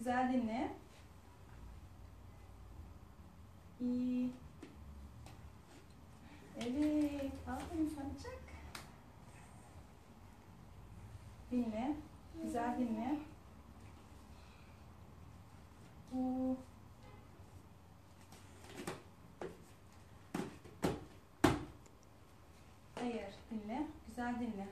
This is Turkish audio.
Güzel dinle. İyi. Evet. Aferin sana, çak. Dinle. Güzel dinle. U. Hayır. Dinle. Güzel dinle.